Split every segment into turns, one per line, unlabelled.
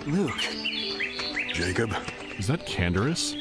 Luke. Jacob.
Is that Canderous?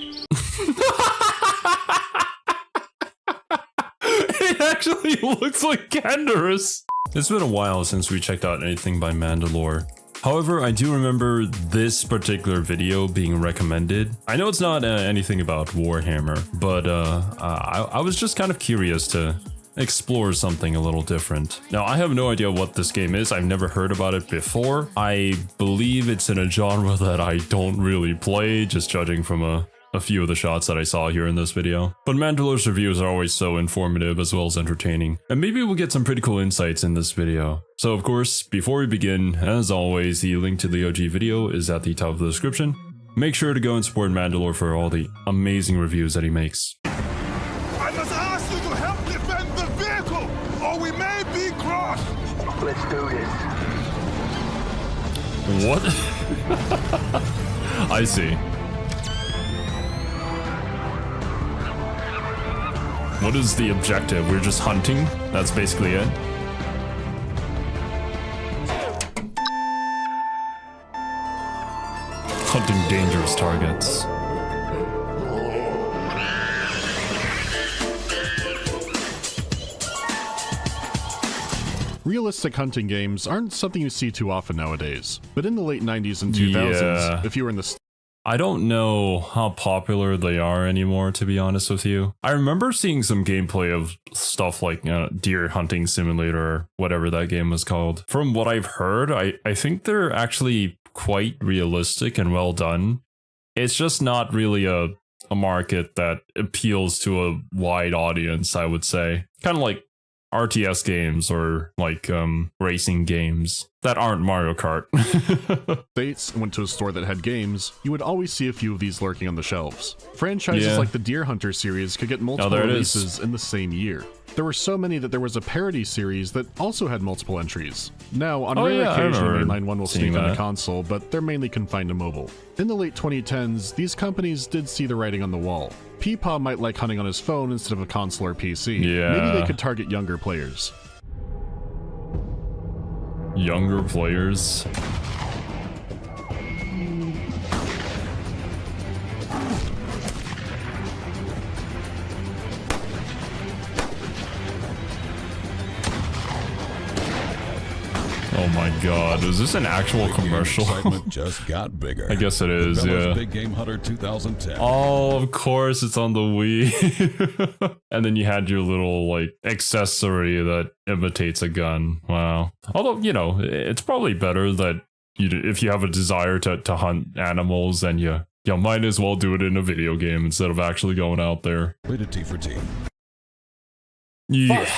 It actually looks like Canderous. It's been a while since we checked out anything by Mandalore. However, I do remember this particular video being recommended. I know it's not anything about Warhammer, but I was just kind of curious to explore something a little different. Now, I have no idea what this game is. I've never heard about it before. I believe it's in a genre that I don't really play, just judging from a few of the shots that I saw here in this video. But Mandalore's reviews are always so informative as well as entertaining, and maybe we'll get some pretty cool insights in this video. So of course, before we begin, as always, the link to the OG video is at the top of the description. Make sure to go and support Mandalore for all the amazing reviews that he makes.
I must ask you to help defend the vehicle, or we may be crossed.
Let's do this.
What? I see. What is the objective? We're just hunting? That's basically it? Hunting dangerous targets.
Realistic hunting games aren't something you see too often nowadays, but in the late 90s and 2000s, if you were in the
I don't know how popular they are anymore, to be honest with you. I remember seeing some gameplay of stuff like Deer Hunting Simulator, or whatever that game was called. From what I've heard, I think they're actually quite realistic and well done. It's just not really a market that appeals to a wide audience, I would say. Kind of like RTS games or like racing games that aren't Mario Kart.
States went to a store that had games, you would always see a few of these lurking on the shelves. Franchises like the Deer Hunter series could get multiple releases in the same year. There were so many that there was a parody series that also had multiple entries. Now, on rare occasion, Mainline 1 will sneak on a console, but they're mainly confined to mobile. In the late 2010s, these companies did see the writing on the wall. Peepaw might like hunting on his phone instead of a console or PC. Maybe they could target younger players.
Younger players? Oh my god, is this an actual commercial?
Excitement just got bigger.
I guess it is, yeah.
Big Game Hunter 2010.
Oh, of course, it's on the Wii. And then you had your little, like, accessory that imitates a gun. Wow. Although, you know, it's probably better that if you have a desire to hunt animals, then you might as well do it in a video game instead of actually going out there.
Rated T for Teen.
Yeah.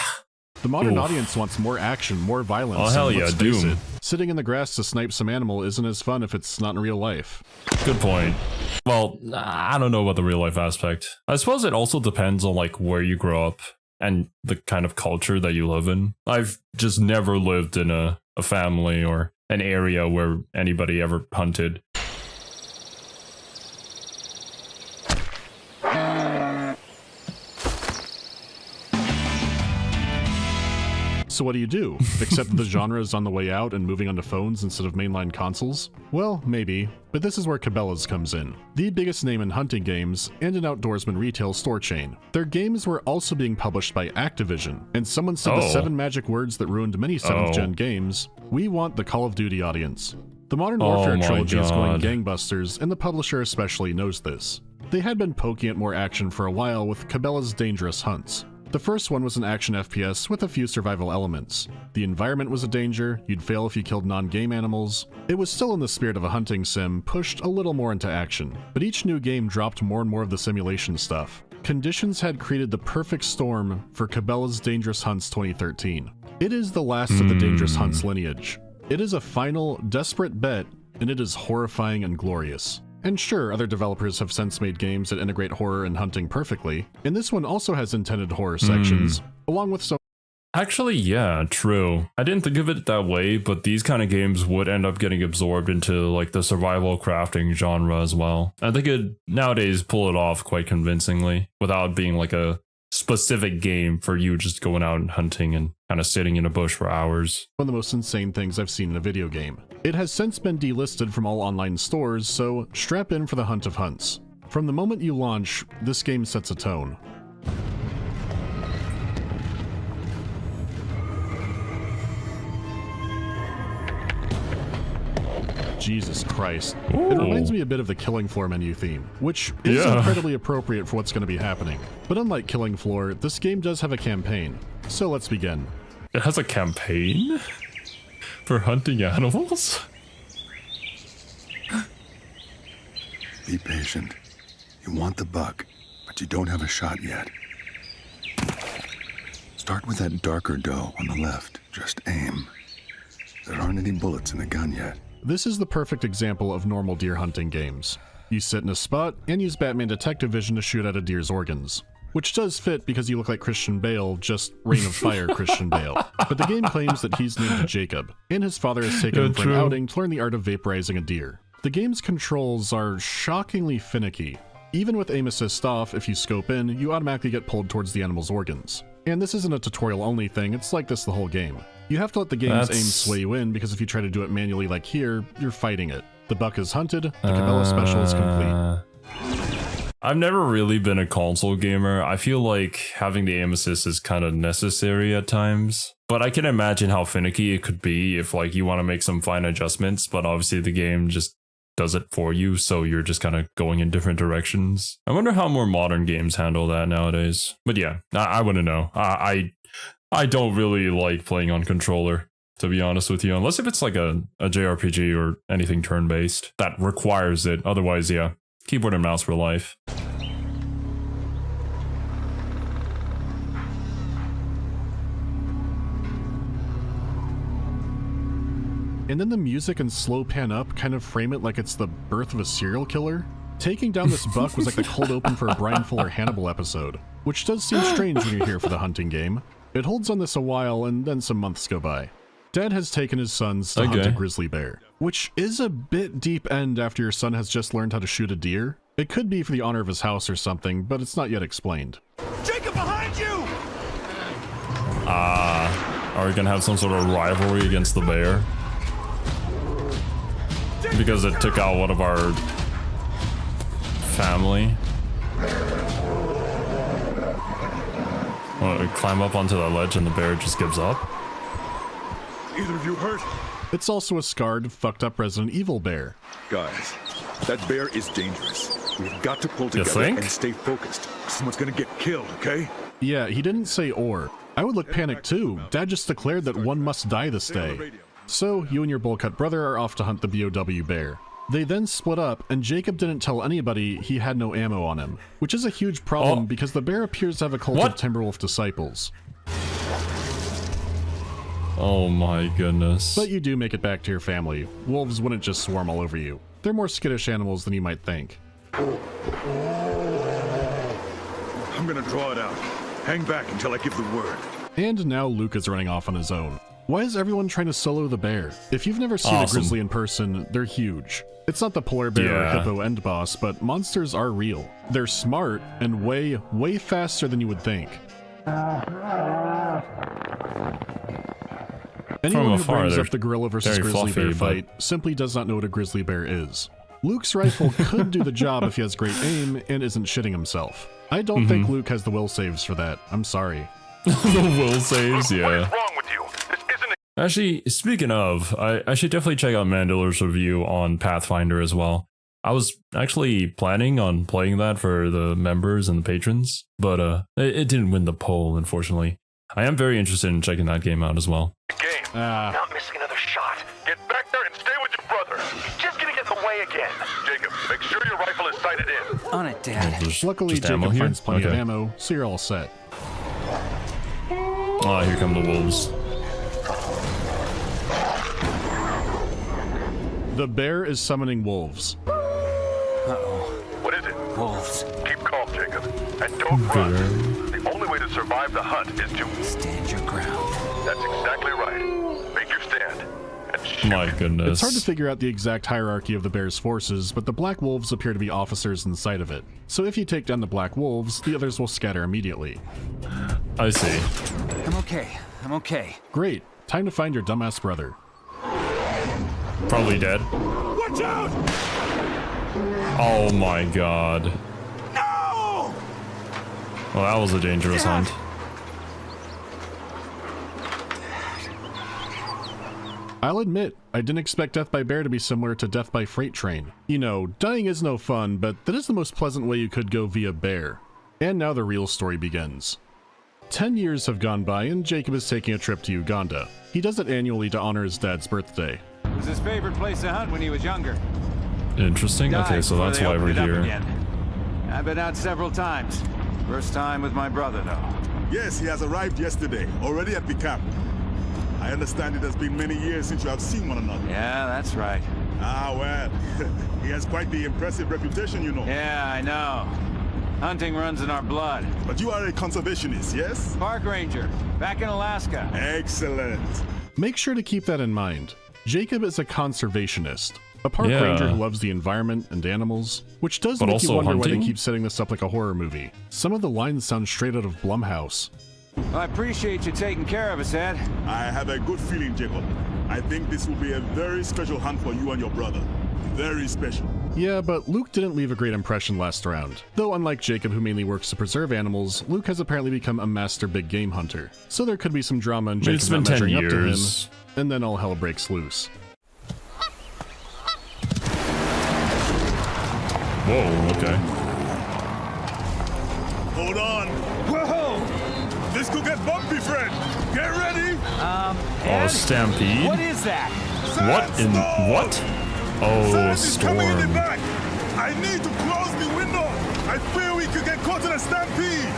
The modern audience wants more action, more violence.
Oh, hell yeah, Doom.
Sitting in the grass to snipe some animal isn't as fun if it's not in real life.
Good point. Well, I don't know about the real life aspect. I suppose it also depends on like where you grow up and the kind of culture that you live in. I've just never lived in a family or an area where anybody ever hunted.
So what do you do? Accept that the genre is on the way out and moving onto phones instead of mainline consoles? Well, maybe, but this is where Cabela's comes in. The biggest name in hunting games and an outdoorsman retail store chain. Their games were also being published by Activision, and someone said the 7 magic words that ruined many 7th gen games: we want the Call of Duty audience. The Modern Warfare trilogy is going gangbusters, and the publisher especially knows this. They had been poking at more action for a while with Cabela's Dangerous Hunts. The first one was an action FPS with a few survival elements. The environment was a danger, you'd fail if you killed non-game animals. It was still in the spirit of a hunting sim, pushed a little more into action, but each new game dropped more and more of the simulation stuff. Conditions had created the perfect storm for Cabela's Dangerous Hunts 2013. It is the last of the Dangerous Hunts lineage. It is a final, desperate bet, and it is horrifying and glorious. And sure, other developers have since made games that integrate horror and hunting perfectly, and this one also has intended horror sections, along with some...
Actually, yeah, true. I didn't think of it that way, but these kind of games would end up getting absorbed into like the survival crafting genre as well. And they could nowadays pull it off quite convincingly without being like a specific game for you just going out and hunting and kind of sitting in a bush for hours.
One of the most insane things I've seen in a video game. It has since been delisted from all online stores, so strap in for the hunt of hunts. From the moment you launch, this game sets a tone. Jesus Christ.
Ooh.
It reminds me a bit of the Killing Floor menu theme, which is incredibly appropriate for what's going to be happening. But unlike Killing Floor, this game does have a campaign. So let's begin.
It has a campaign for hunting animals?
Be patient. You want the buck, but you don't have a shot yet. Start with that darker doe on the left. Just aim. There aren't any bullets in the gun yet.
This is the perfect example of normal deer hunting games. You sit in a spot and use Batman Detective Vision to shoot at a deer's organs. Which does fit because you look like Christian Bale, just Reign of Fire Christian Bale. But the game claims that he's named Jacob, and his father has taken him for an outing to learn the art of vaporizing a deer. The game's controls are shockingly finicky. Even with aim assist off, if you scope in, you automatically get pulled towards the animal's organs. And this isn't a tutorial only thing, it's like this the whole game. You have to let the game's aim sway you in, because if you try to do it manually like here, you're fighting it. The buck is hunted, the Cabela special is complete.
I've never really been a console gamer. I feel like having the aim assist is kind of necessary at times. But I can imagine how finicky it could be if like you want to make some fine adjustments, but obviously the game just does it for you, so you're just kind of going in different directions. I wonder how more modern games handle that nowadays. But yeah, I wouldn't know. I don't really like playing on controller, to be honest with you, unless if it's like a JRPG or anything turn-based that requires it. Otherwise, yeah, keyboard and mouse for life.
And then the music and slow pan up kind of frame it like it's the birth of a serial killer. Taking down this buck was like the cold open for a Brian Fuller Hannibal episode, which does seem strange when you're here for the hunting game. It holds on this a while and then some months go by. Dad has taken his sons to hunt a grizzly bear, which is a bit deep end after your son has just learned how to shoot a deer. It could be for the honor of his house or something, but it's not yet explained.
Jacob, behind you!
Are we gonna have some sort of rivalry against the bear? Because it took out one of our family. Well, we climb up onto the ledge and the bear just gives up.
Either of you hurt?
It's also a scarred, fucked up Resident Evil bear.
Guys, that bear is dangerous. We've got to pull together and stay focused. Someone's gonna get killed, okay?
Yeah, he didn't say or. I would look panicked too. Dad just declared that one must die this day. So, you and your bowl-cut brother are off to hunt the BOW bear. They then split up, and Jacob didn't tell anybody he had no ammo on him, which is a huge problem because the bear appears to have a cult of Timberwolf disciples.
Oh my goodness.
But you do make it back to your family. Wolves wouldn't just swarm all over you. They're more skittish animals than you might think.
I'm gonna draw it out. Hang back until I give the word.
And now Luke is running off on his own. Why is everyone trying to solo the bear? If you've never seen a grizzly in person, they're huge. It's not the polar bear or hippo end boss, but monsters are real. They're smart and way, way faster than you would think. Anyone who brings up the gorilla versus grizzly bear fight simply does not know what a grizzly bear is. Luke's rifle could do the job if he has great aim and isn't shitting himself. I don't think Luke has the will saves for that. I'm sorry.
The will saves, yeah.
What is wrong with you? This isn't a—
Actually, speaking of, I should definitely check out Mandalore's review on Pathfinder as well. I was actually planning on playing that for the members and the patrons, but it didn't win the poll, unfortunately. I am very interested in checking that game out as well.
game. Not missing another shot. Get back there and stay with your brother. He's just gonna get in the way again. Jacob, make sure your rifle is sighted in.
On it, Dad.
Luckily, Jacob finds plenty of ammo, so you're all set.
Ah, here come the wolves.
The bear is summoning wolves.
Uh-oh.
What is it?
Wolves.
Keep calm, Jacob. And don't run. The only way to survive the hunt is to—
Stand your ground.
That's exactly right. Make your stand. And
My goodness.
It's hard to figure out the exact hierarchy of the bear's forces, but the Black Wolves appear to be officers inside of it. So if you take down the Black Wolves, the others will scatter immediately.
I see.
I'm okay. I'm okay.
Great. Time to find your dumbass brother.
Probably dead.
Watch out!
Oh my god.
No!
Well, that was a dangerous hunt.
I'll admit, I didn't expect death by bear to be similar to death by freight train. You know, dying is no fun, but that is the most pleasant way you could go via bear. And now the real story begins. 10 years have gone by and Jacob is taking a trip to Uganda. He does it annually to honor his dad's birthday.
It was his favorite place to hunt when he was younger.
Interesting. Okay, so that's why we're here.
I've been out several times. First time with my brother, though.
Yes, he has arrived yesterday, already at the camp. I understand it has been many years since you have seen one another.
Yeah, that's right.
Ah, well, he has quite the impressive reputation, you know.
Yeah, I know. Hunting runs in our blood.
But you are a conservationist, yes?
Park ranger, back in Alaska.
Excellent.
Make sure to keep that in mind. Jacob is a conservationist. A park
Yeah.
ranger who loves the environment and animals, which does
But
make you
also
wonder why
hunting?
they keep setting this up like a horror movie. Some of the lines sound straight out of Blumhouse.
Well, I appreciate you taking care of us, Ed.
I have a good feeling, Jacob. I think this will be a very special hunt for you and your brother. Very special.
Yeah, but Luke didn't leave a great impression last round. Though unlike Jacob, who mainly works to preserve animals, Luke has apparently become a master big game hunter. So there could be some drama in Jacob
it's been
not
10
measuring up to him,
years.
and then all hell breaks loose.
Whoa, okay.
Hold on. Whoa! This could get bumpy, friend. Get ready.
Oh,
Ed?
stampede?
What is that?
What in what? Oh,
Sand is coming in the
storm.
back. I need to close the window. I fear we could get caught in a stampede.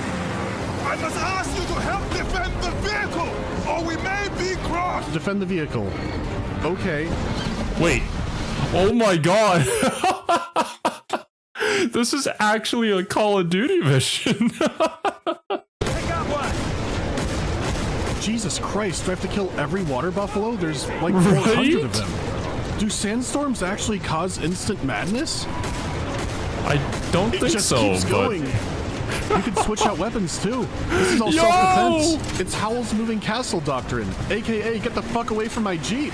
I must ask you to help defend the vehicle, or we may be crossed.
Defend the vehicle. Okay.
Wait. Oh my god. This is actually a Call of Duty mission.
I got one.
Jesus Christ, do I have to kill every water buffalo? There's like 400
Right?
of them. Do sandstorms actually cause instant madness?
I don't
It
think
just
so,
keeps
but
going. You can switch out weapons too. This is all
Yo!
self-defense. It's Howl's moving castle doctrine, aka get the fuck away from my Jeep.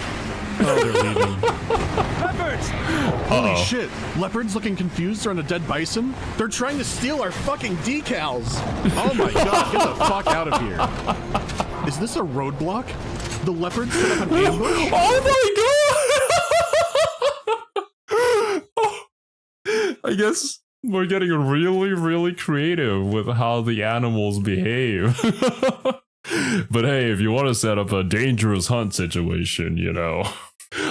Oh, they're leaving.
Leopards!
Holy shit! Leopards looking confused around a dead bison? They're trying to steal our fucking decals! Oh my god, get the fuck out of here. Is this a roadblock? The leopards set up an ambush?
Oh my god! I guess we're getting really, really creative with how the animals behave. But hey, if you want to set up a dangerous hunt situation, you know,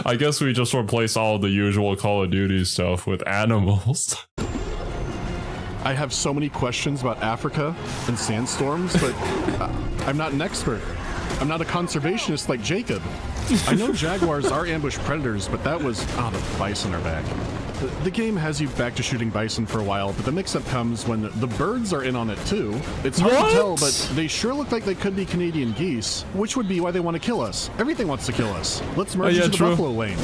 I guess we just replace all the usual Call of Duty stuff with animals.
I have so many questions about Africa and sandstorms, but I'm not an expert. I'm not a conservationist like Jacob. I know jaguars are ambush predators, but that was... Ah, the bison are back. The game has you back to shooting bison for a while, but the mix-up comes when the birds are in on it too. It's hard to tell, but they sure look like they could be Canadian geese, which would be why they want to kill us. Everything wants to kill us. Let's merge into the buffalo lane.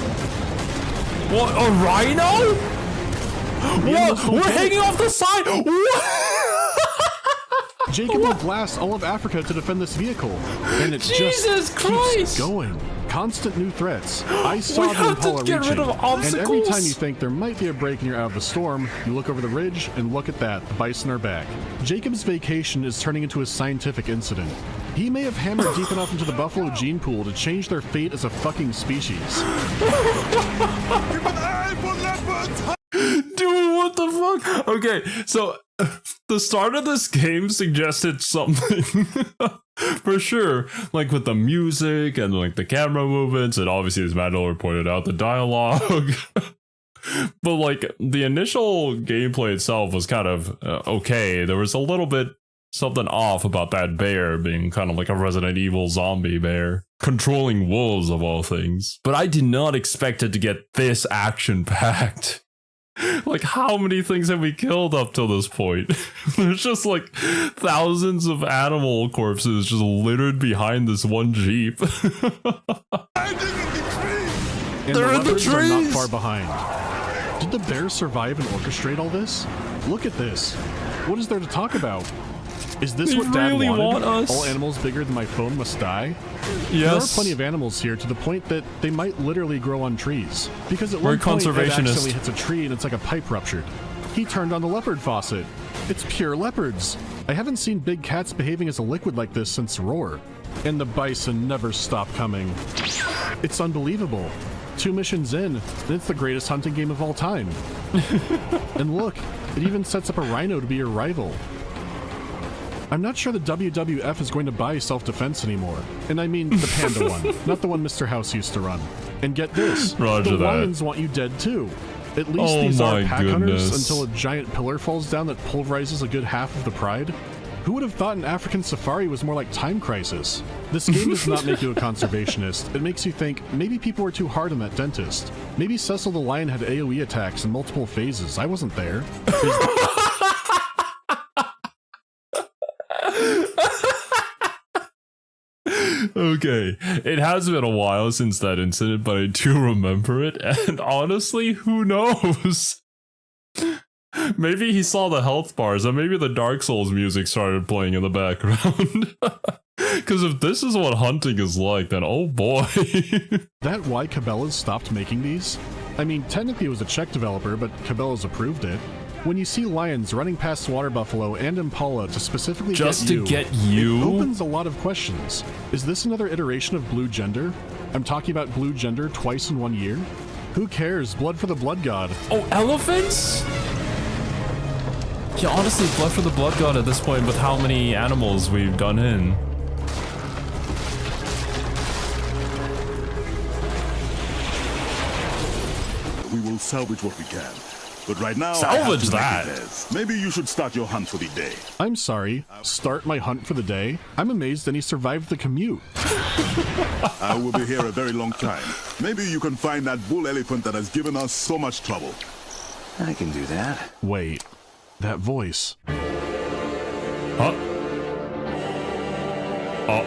What, a rhino? What? We're hanging off the side! What?
Jacob will blast all of Africa to defend this vehicle, and it
Jesus
just
Christ!
keeps going. Constant new threats. I saw the
have to
Impala
get rid
reaching,
of obstacles.
and every time you think there might be a break and you're out of the storm, you look over the ridge and look at that, the bison are back. Jacob's vacation is turning into a scientific incident. He may have hammered deep enough into the buffalo gene pool to change their fate as a fucking species.
Keep an eye for leopards.
Dude, what the fuck? Okay, so the start of this game suggested something for sure, like with the music and like the camera movements, and obviously as Mandalore pointed out, the dialogue. But like the initial gameplay itself was kind of okay. There was a little bit something off about that bear being kind of like a Resident Evil zombie bear controlling wolves of all things. But I did not expect it to get this action packed. Like, how many things have we killed up till this point? There's just like thousands of animal corpses just littered behind this one Jeep.
Hiding in the trees.
And
They're in the
leopards are not
trees!
far behind. Did the bears survive and orchestrate all this? Look at this. What is there to talk about? Is this
They
what Dad
really
wanted?
want us.
All animals bigger than my phone must die? There are
Yes.
plenty of animals here to the point that they might literally grow on trees. Because at
We're
one point, Ed
conservationists.
accidentally hits a tree and it's like a pipe ruptured. He turned on the leopard faucet. It's pure leopards. I haven't seen big cats behaving as a liquid like this since Roar. And the bison never stop coming. It's unbelievable. 2 missions in, and it's the greatest hunting game of all time. And look, it even sets up a rhino to be your rival. I'm not sure the WWF is going to buy self-defense anymore. And I mean the panda one, not the one Mr. House used to run. And get this,
Roger
the
that.
lions want you dead too. At least
Oh
these are
my
pack
goodness.
hunters until a giant pillar falls down that pulverizes a good half of the pride. Who would have thought an African safari was more like Time Crisis? This game does not make you a conservationist. It makes you think maybe people were too hard on that dentist. Maybe Cecil the lion had AoE attacks in multiple phases. I wasn't there.
Okay, it has been a while since that incident, but I do remember it, and honestly, who knows? Maybe he saw the health bars, and maybe the Dark Souls music started playing in the background. Because if this is what hunting is like, then oh boy.
That why Cabela's stopped making these? I mean, technically it was a Czech developer, but Cabela's approved it. When you see lions running past water buffalo and impala to specifically
Just
get
to get you?
it opens a lot of questions. Is this another iteration of Blue Gender? I'm talking about Blue Gender twice in 1 year? Who cares? Blood for the blood god.
Oh, elephants? Yeah, honestly, blood for the blood god at this point with how many animals we've done in.
We will salvage what we can. But right now,
Salvage
I
that.
have to make repairs. Maybe you should start your hunt for the day.
I'm sorry. Start my hunt for the day? I'm amazed that he survived the commute.
I will be here a very long time. Maybe you can find that bull elephant that has given us so much trouble.
I can do that.
Wait. That voice.
Huh? Oh.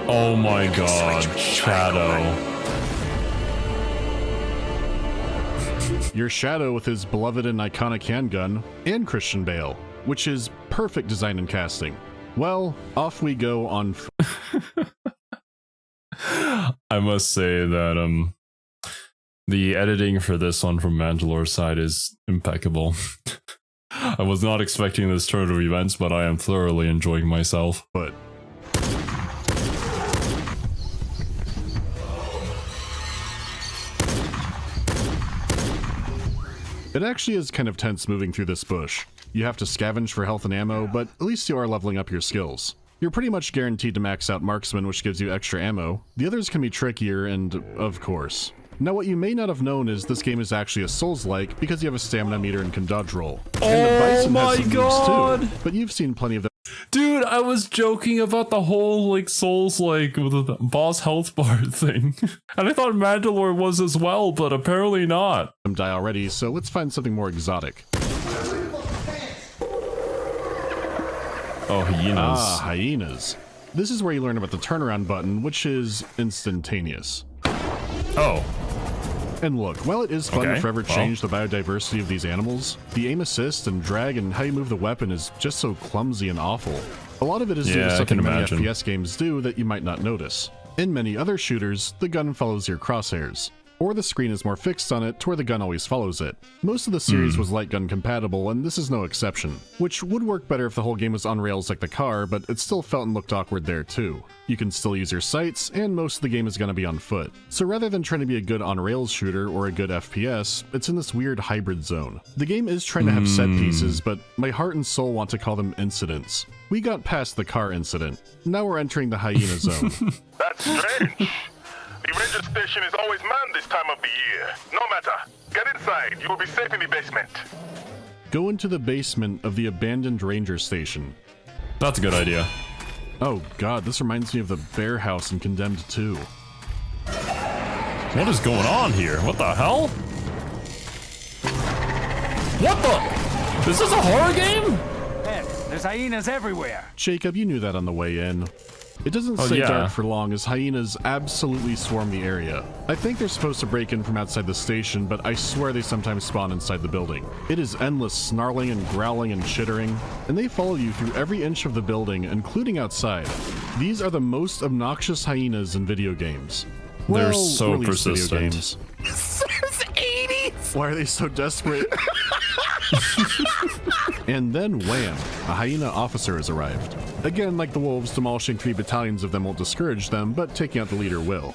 Oh my god, Shadow.
Your Shadow with his beloved and iconic handgun, and Christian Bale, which is perfect design and casting. Well, off we go on.
I must say that the editing for this one from Mandalore's side is impeccable. I was not expecting this turn of events, but I am thoroughly enjoying myself.
But it actually is kind of tense moving through this bush. You have to scavenge for health and ammo, but at least you are leveling up your skills. You're pretty much guaranteed to max out Marksman, which gives you extra ammo. The others can be trickier and, of course. Now what you may not have known is this game is actually a Souls-like because you have a stamina meter and can dodge roll. And the Bison has some moves too, but you've seen plenty of them.
Dude, I was joking about the whole, like, Souls-like with the boss health bar thing. And I thought Mandalore was as well, but apparently not.
Die already, so let's find something more exotic.
Oh, hyenas.
Ah, hyenas. This is where you learn about the turnaround button, which is instantaneous.
Oh.
And look, while it is fun to
Okay,
forever
well.
change the biodiversity of these animals, the aim assist and drag and how you move the weapon is just so clumsy and awful. A lot of it is due
Yeah,
to
I
something
can
many
imagine.
FPS games do that you might not notice. In many other shooters, the gun follows your crosshairs. Or the screen is more fixed on it to where the gun always follows it. Most of the series was light gun compatible, and this is no exception, which would work better if the whole game was on rails like the car, but it still felt and looked awkward there too. You can still use your sights, and most of the game is going to be on foot. So rather than trying to be a good on-rails shooter or a good FPS, it's in this weird hybrid zone. The game is trying to have set pieces, but my heart and soul want to call them incidents. We got past the car incident. Now we're entering the hyena zone.
That's strange. The ranger station is always manned this time of the year. No matter. Get inside. You will be safe in the basement.
Go into the basement of the abandoned ranger station.
That's a good idea.
Oh god, this reminds me of the bear house in Condemned 2.
What is going on here? What the hell? What the? Is this a horror game?
Man, there's hyenas everywhere.
Jacob, you knew that on the way in. It doesn't stay dark for long as hyenas absolutely swarm the area. I think they're supposed to break in from outside the station, but I swear they sometimes spawn inside the building. It is endless snarling and growling and chittering, and they follow you through every inch of the building, including outside. These are the most obnoxious hyenas in video games.
They're
Well,
so
released video
persistent.
games.
Since 80s!
Why are they so desperate? And then wham, a hyena officer has arrived. Again, like the wolves, demolishing 3 battalions of them won't discourage them, but taking out the leader will.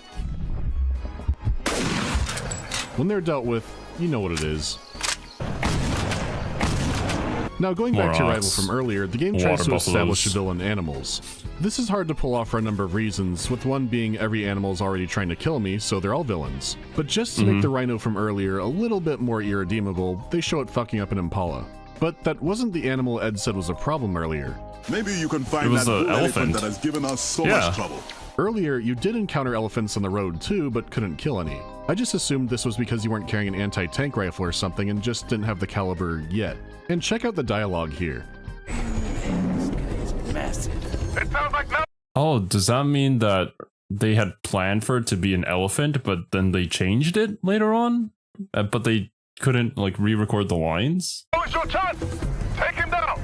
When they're dealt with, you know what it is. Now, going back to your rival from earlier, the game tries to establish a villain animals. This is hard to pull off for a number of reasons, with one being every animal is already trying to kill me, so they're all villains. But just to make the rhino from earlier a little bit more irredeemable, they show it fucking up an impala. But that wasn't the animal Ed said was a problem earlier.
Maybe you can find
It was
that
an
bull elephant
elephant.
that has given us so much trouble.
Earlier, you did encounter elephants on the road too, but couldn't kill any. I just assumed this was because you weren't carrying an anti-tank rifle or something and just didn't have the caliber yet. And check out the dialogue here.
It sounds like no.
Oh, does that mean that they had planned for it to be an elephant, but then they changed it later on? But they couldn't, like, re-record the lines?
Oh, it's your chance. Take him down.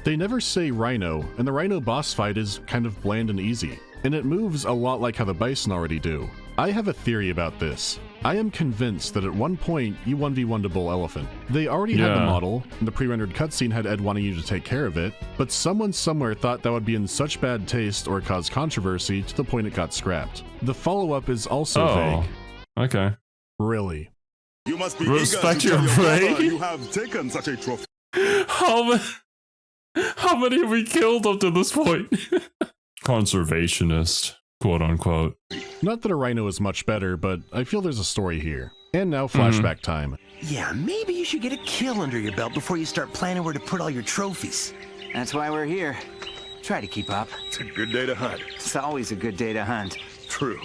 They never say rhino, and the rhino boss fight is kind of bland and easy. And it moves a lot like how the bison already do. I have a theory about this. I am convinced that at one point you 1v1'd a bull elephant. They already had the model, and the pre-rendered cutscene had Ed wanting you to take care of it, but someone somewhere thought that would be in such bad taste or cause controversy to the point it got scrapped. The follow-up is also vague.
Okay.
Really?
You must be
Respect
eager to
your
tell your brother
prey.
you have taken such a trophy.
How many have we killed up to this point? Conservationist, quote unquote.
Not that a rhino is much better, but I feel there's a story here. And now flashback time.
Yeah, maybe you should get a kill under your belt before you start planning where to put all your trophies.
That's why we're here. Try to keep up.
It's a good day to hunt.
It's always a good day to hunt.
True.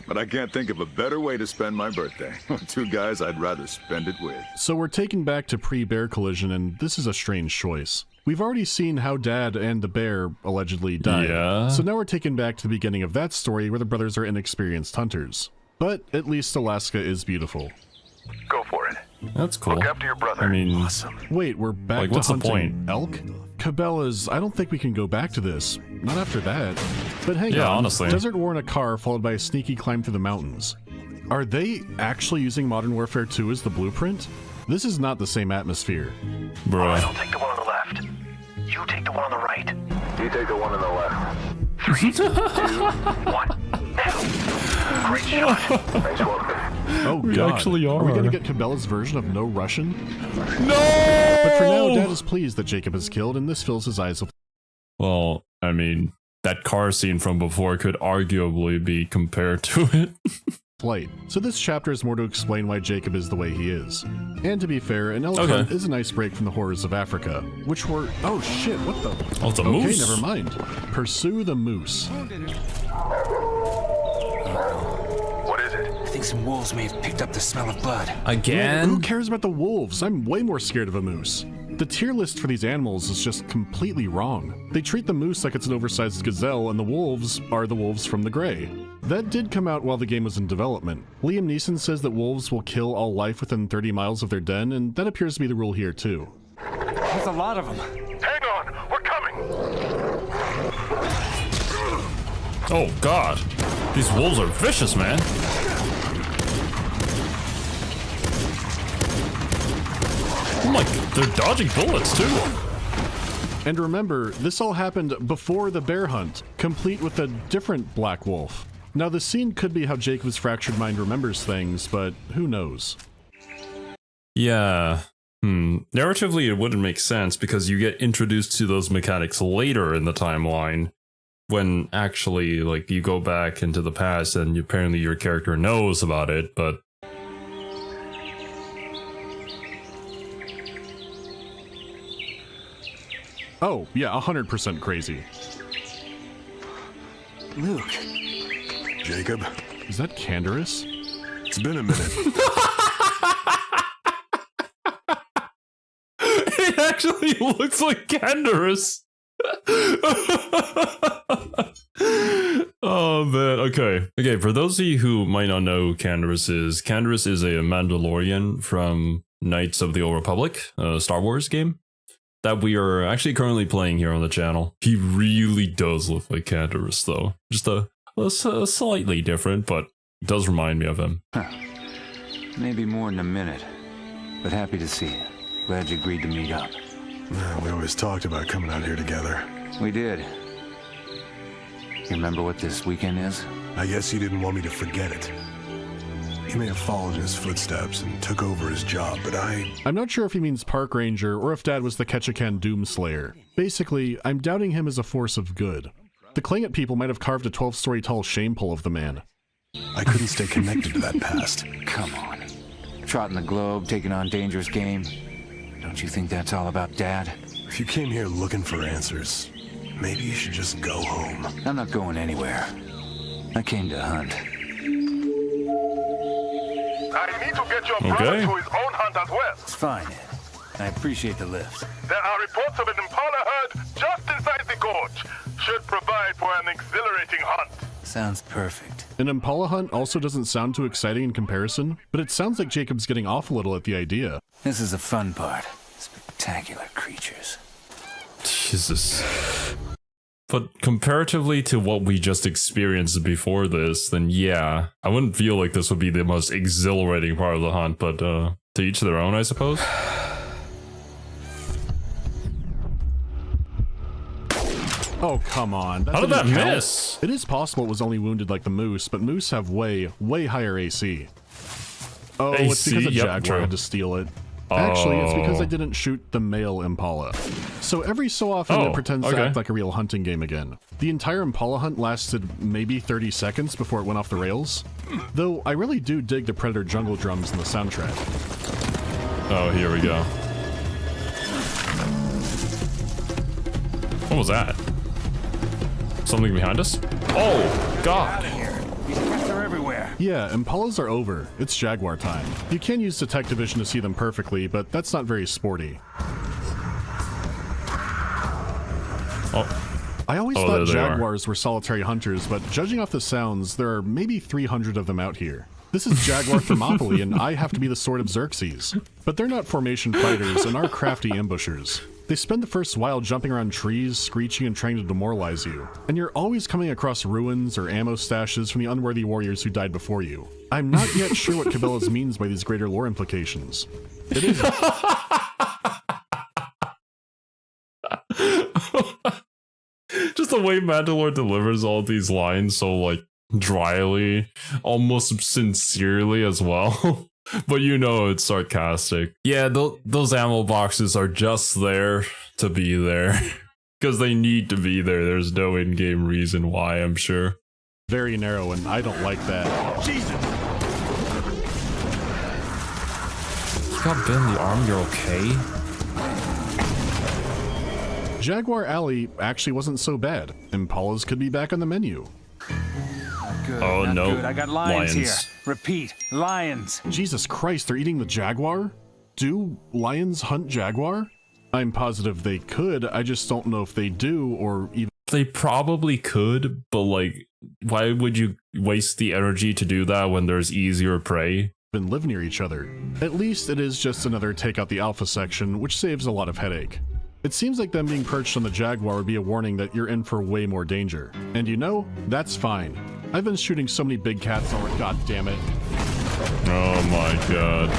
But I can't think of a better way to spend my birthday. 2 guys I'd rather spend it with.
So we're taken back to pre-bear collision, and this is a strange choice. We've already seen how Dad and the bear allegedly died.
Yeah.
So now we're taken back to the beginning of that story where the brothers are inexperienced hunters. But at least Alaska is beautiful.
Go for it.
That's cool.
Look after your brother.
I mean,
Wait, we're back
Like,
to
what's the
hunting
point?
elk? Cabela's, I don't think we can go back to this. Not after that. But hang
Yeah,
on,
honestly.
Desert war in a car followed by a sneaky climb through the mountains. Are they actually using Modern Warfare 2 as the blueprint? This is not the same atmosphere.
bro.
I'll take the one on the left. You take the one on the right. You take the one on the left. 3, 2, 1, now. Great shot. Nice work.
Oh
We
god.
actually
Are we
are.
gonna get Cabela's version of no Russian?
No!
But for now, Dad is pleased that Jacob is killed, and this fills his eyes with
Well, I mean, that car scene from before could arguably be compared to it.
light. So this chapter is more to explain why Jacob is the way he is. And to be fair, an elk hunt is a nice break from the horrors of Africa, which were— oh shit, what the—
Oh, it's a
okay,
moose.
never mind. Pursue the moose.
What is it?
I think some wolves may have picked up the smell of blood.
Who
Again?
cares about the wolves? I'm way more scared of a moose. The tier list for these animals is just completely wrong. They treat the moose like it's an oversized gazelle, and the wolves are the wolves from The Grey. That did come out while the game was in development. Liam Neeson says that wolves will kill all life within 30 miles of their den, and that appears to be the rule here too.
There's a lot of them.
Hang on. We're coming.
Oh god. These wolves are vicious, man. Oh my, they're dodging bullets too.
And remember, this all happened before the bear hunt, complete with a different black wolf. Now the scene could be how Jacob's fractured mind remembers things, but who knows?
Yeah. Narratively, it wouldn't make sense because you get introduced to those mechanics later in the timeline. When actually, like, you go back into the past and apparently your character knows about it, but...
Oh, yeah, 100% crazy.
Luke.
Jacob,
Is that Canderous?
it's been a minute.
It actually looks like Canderous. Oh man, okay. For those of you who might not know who Canderous is a Mandalorian from Knights of the Old Republic, Star Wars game that we are actually currently playing here on the channel. He really does look like Canderous, though. Just a slightly different, but it does remind me of him.
Huh. Maybe more in a minute, but happy to see you. Glad you agreed to meet up.
We always talked about coming out here together.
We did. You remember what this weekend is?
I guess he didn't want me to forget it. He may have followed in his footsteps and took over his job, but I'm
not sure if he means park ranger or if Dad was the Ketchikan Doomslayer. Basically, I'm doubting him as a force of good. The Klingit people might have carved a 12-story tall shame pole of the man.
I couldn't stay connected to that past.
Come on. Trotting the globe, taking on dangerous game. Don't you think that's all about Dad?
If you came here looking for answers, maybe you should just go home.
I'm not going anywhere. I came to hunt.
I need to get your brother to his own hunt as well.
It's fine, Ed. I appreciate the lift.
There are reports of an impala herd just inside the gorge. Should provide for an exhilarating hunt.
Sounds perfect.
An impala hunt also doesn't sound too exciting in comparison, but it sounds like Jacob's getting off a little at the idea.
This is the fun part. Spectacular creatures.
Jesus. But comparatively to what we just experienced before this, then yeah, I wouldn't feel like this would be the most exhilarating part of the hunt, but to each their own, I suppose.
Oh, come on.
How did that miss?
It is possible it was only wounded like the moose, but moose have way higher AC. Oh,
AC?
It's because a jaguar had to steal it. Actually, it's because I didn't shoot the male impala. So every so often it pretends to act like a real hunting game again. The entire impala hunt lasted maybe 30 seconds before it went off the rails. Though I really do dig the Predator jungle drums in the soundtrack.
Oh, here we go. What was that? Something behind us? Oh, God.
These cats are everywhere.
Yeah, impalas are over. It's jaguar time. You can use detective vision to see them perfectly, but that's not very sporty. I always thought jaguars were solitary hunters, but judging off the sounds, there are maybe 300 of them out here. This is Jaguar Thermopylae, and I have to be the Sword of Xerxes. But they're not formation fighters and are crafty ambushers. They spend the first while jumping around trees, screeching, and trying to demoralize you. And you're always coming across ruins or ammo stashes from the unworthy warriors who died before you. I'm not yet sure what Cabela's means by these greater lore implications. It is...
Just the way Mandalore delivers all these lines so, like, dryly, almost sincerely as well. But you know it's sarcastic. Yeah, those ammo boxes are just there to be there. Because they need to be there. There's no in-game reason why, I'm sure.
Very narrow, and I don't like that.
Jesus! You got bit in the arm, you're okay?
Jaguar Alley actually wasn't so bad. Impalas could be back on the menu.
Good,
oh no,
good. I got lions here. Repeat, lions.
Jesus Christ, they're eating the jaguar? Do lions hunt jaguar? I'm positive they could, I just don't know if they do or even...
They probably could, but like, why would you waste the energy to do that when there's easier prey?
...and live near each other. At least it is just another take out the alpha section, which saves a lot of headache. It seems like them being perched on the jaguar would be a warning that you're in for way more danger. And you know, that's fine. I've been shooting so many big cats already, god damn it.
Oh my god.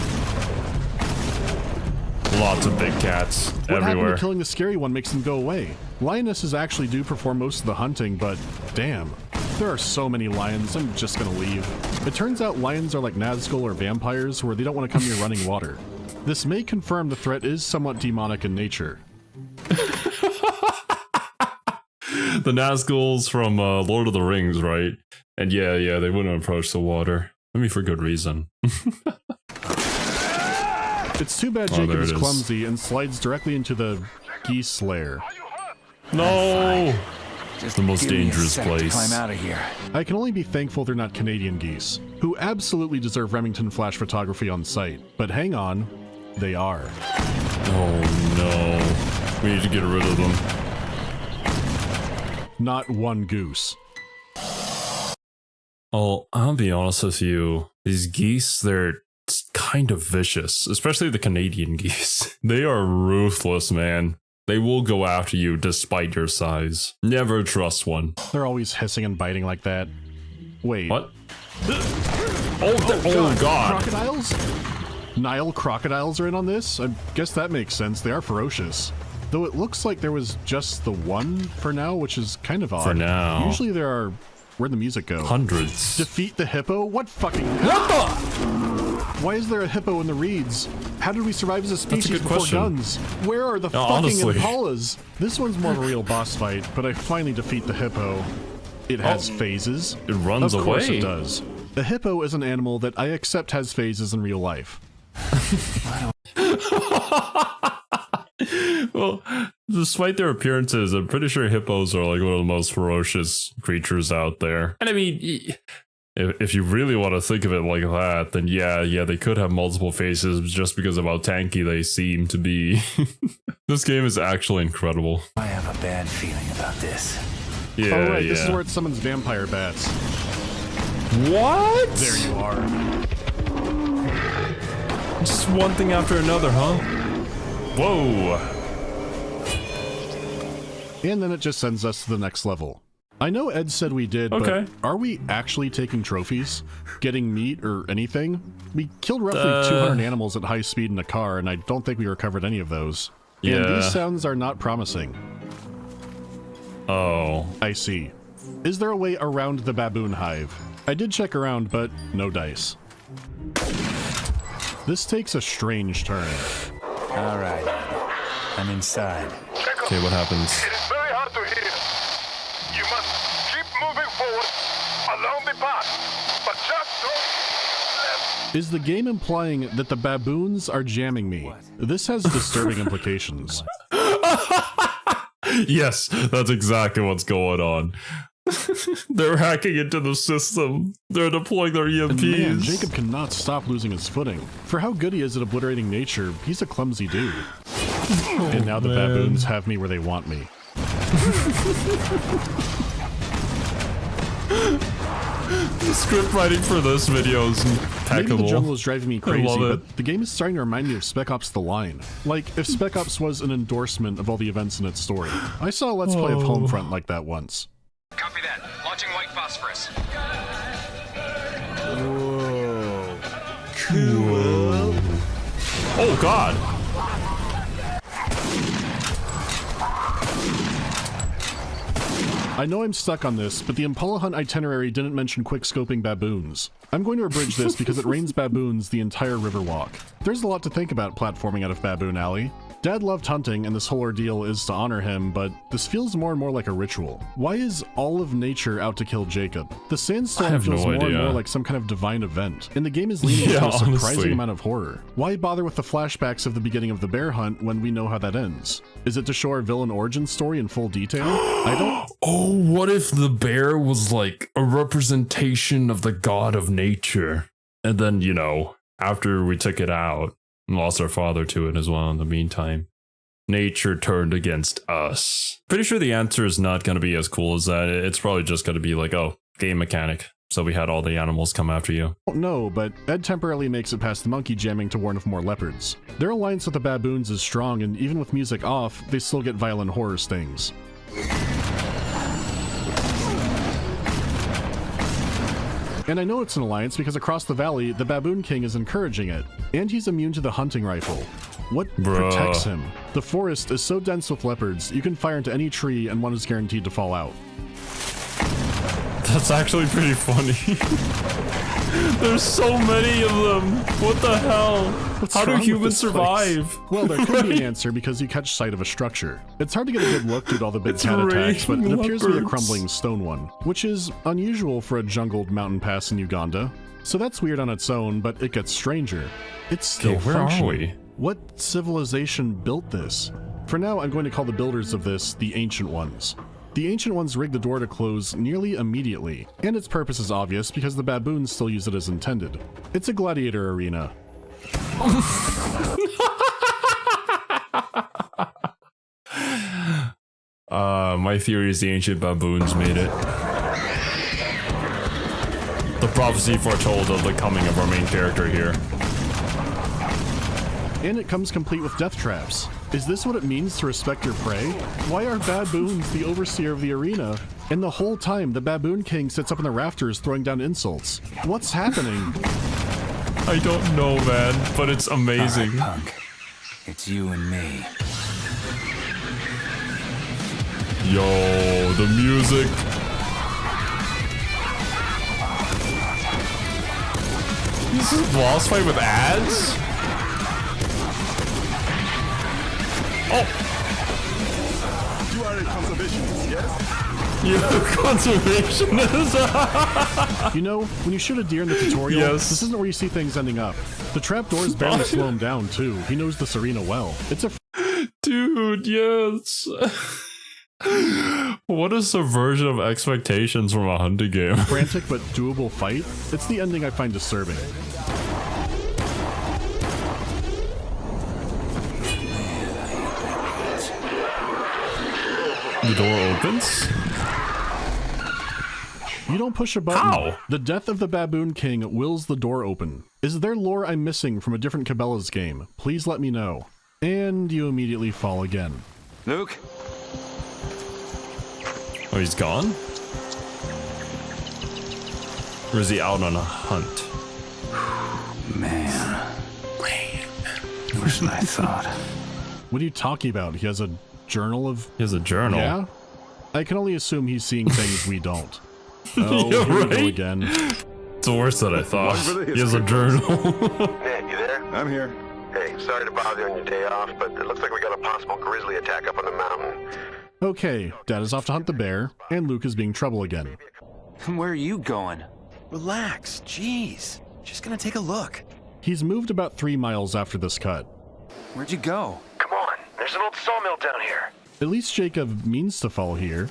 Lots of big cats
what
everywhere.
Happened to killing the scary one makes them go away. Lionesses actually do perform most of the hunting, but damn. There are so many lions, I'm just gonna leave. It turns out lions are like Nazgul or vampires where they don't want to come near running water. This may confirm the threat is somewhat demonic in nature.
The Nazguls from Lord of the Rings, right? And yeah, they wouldn't approach the water. I mean, for good reason.
It's too bad Jacob is clumsy and slides directly into the geese lair.
No! Just the most dangerous place.
Climb out of here.
I can only be thankful they're not Canadian geese, who absolutely deserve Remington flash photography on site. But hang on, they are.
Oh no. We need to get rid of them.
Not one goose.
Oh, I'll be honest with you. These geese, they're kind of vicious, especially the Canadian geese. They are ruthless, man. They will go after you despite your size. Never trust one.
They're always hissing and biting like that. Wait.
What? Oh God.
Crocodiles? Nile crocodiles are in on this? I guess that makes sense. They are ferocious. Though it looks like there was just the one for now, which is kind of odd.
For now.
Usually there are... Where'd the music go?
Hundreds.
Defeat the hippo? What fucking...
What the?
Why is there a hippo in the reeds? How did we survive as a species
good
before
question.
guns? Where are the fucking
honestly.
impalas? This one's more of a real boss fight, but I finally defeat the hippo. It has phases.
It runs
Of course
away.
it does. The hippo is an animal that I accept has phases in real life.
Well, despite their appearances, I'm pretty sure hippos are like one of the most ferocious creatures out there. And I mean, if you really want to think of it like that, then yeah, they could have multiple faces just because of how tanky they seem to be. This game is actually incredible.
I have a bad feeling about this.
Yeah,
Oh right, this is where it summons vampire bats.
What?
There you are.
Just one thing after another, huh? Whoa.
And then it just sends us to the next level. I know Ed said we did,
Okay.
but are we actually taking trophies? Getting meat or anything? We killed roughly 200 animals at high speed in a car, and I don't think we recovered any of those. And
Yeah.
these sounds are not promising.
Oh.
I see. Is there a way around the baboon hive? I did check around, but no dice. This takes a strange turn.
All right, I'm inside.
Okay, what happens?
It is very hard to hear. You must keep moving forward along the path, but just don't let...
Is the game implying that the baboons are jamming me? This has disturbing implications.
Yes, that's exactly what's going on. They're hacking into the system. They're deploying their EMPs.
Man, Jacob cannot stop losing his footing. For how good he is at obliterating nature, he's a clumsy dude. And now the baboons have me where they want me.
The script writing for this video is
Maybe
impeccable.
the jungle is driving me crazy,
love it.
but the game is starting to remind me of Spec Ops The Line. Like, if Spec Ops was an endorsement of all the events in its story. I saw a Let's Play of Homefront like that once.
Copy that. Launching white phosphorus.
Whoa.
Oh god!
I know I'm stuck on this, but the Impala Hunt itinerary didn't mention quick-scoping baboons. I'm going to abridge this because it rains baboons the entire Riverwalk. There's a lot to think about platforming out of Baboon Alley. Dad loved hunting, and this whole ordeal is to honor him, but this feels more and more like a ritual. Why is all of nature out to kill Jacob? The
I
sandstorm
have
feels
no
more and
idea.
more like some kind of divine event, and the game is leaning into a surprising
honestly.
amount of horror. Why bother with the flashbacks of the beginning of the bear hunt when we know how that ends? Is it to show our villain origin story in full detail? I don't...
Oh, what if the bear was like a representation of the god of nature? And then, you know, after we took it out and lost our father to it as well in the meantime, nature turned against us. Pretty sure the answer is not going to be as cool as that. It's probably just going to be like, oh, game mechanic. So we had all the animals come after you.
don't know, but Ed temporarily makes it past the monkey jamming to warn of more leopards. Their alliance with the baboons is strong, and even with music off, they still get violent horror stings. And I know it's an alliance because across the valley, the Baboon King is encouraging it, and he's immune to the hunting rifle. What protects him? The forest is so dense with leopards, you can fire into any tree and one is guaranteed to fall out.
That's actually pretty funny. There's so many of them. What the hell? How do
wrong with
humans
this
survive?
place? Well, there could be an answer because you catch sight of a structure. It's hard to get a good look due to all the big
It's
cat attacks, but it
raining
appears to be a
leopards.
crumbling stone one, which is unusual for a jungled mountain pass in Uganda. So that's weird on its own, but it gets stranger. It's still
Okay, where are
functioning.
we?
What civilization built this? For now, I'm going to call the builders of this the Ancient Ones. The Ancient Ones rigged the door to close nearly immediately, and its purpose is obvious because the baboons still use it as intended. It's a gladiator arena.
My theory is the ancient baboons made it. The prophecy foretold of the coming of our main character here.
And it comes complete with death traps. Is this what it means to respect your prey? Why are baboons the overseer of the arena? And the whole time, the Baboon King sits up in the rafters throwing down insults. What's happening?
I don't know, man, but it's amazing.
All right, punk. It's you and me.
Yo, the music. This is a boss fight with ads? Oh!
You are a conservationist, yes?
You're a conservationist!
You know, when you shoot a deer in the tutorial,
Yes.
this isn't where you see things ending up. The trapdoors barely slow him down, too. He knows this arena well. It's a
Dude, yes. What a subversion of expectations from a hunting game.
frantic but doable fight. It's the ending I find disturbing.
The door opens?
You don't push a button.
How?
The death of the Baboon King wills the door open. Is there lore I'm missing from a different Cabela's game? Please let me know. And you immediately fall again.
Luke?
Oh, he's gone? Or is he out on a hunt?
Man. Worse than I thought.
What are you talking about? He has a journal of...
He has a journal.
Yeah? I can only assume he's seeing things we don't. Oh,
Yeah,
here we go
right?
again.
It's worse than I thought. He has a journal.
Ned, you there?
I'm here.
Hey, sorry to bother you on your day off, but it looks like we got a possible grizzly attack up on the mountain.
Okay, Dad is off to hunt the bear, and Luke is being trouble again.
Where are you going?
Relax, jeez. Just gonna take a look.
He's moved about 3 miles after this cut.
Where'd you go?
Come on, there's an old sawmill down here.
At least Jacob means to fall here.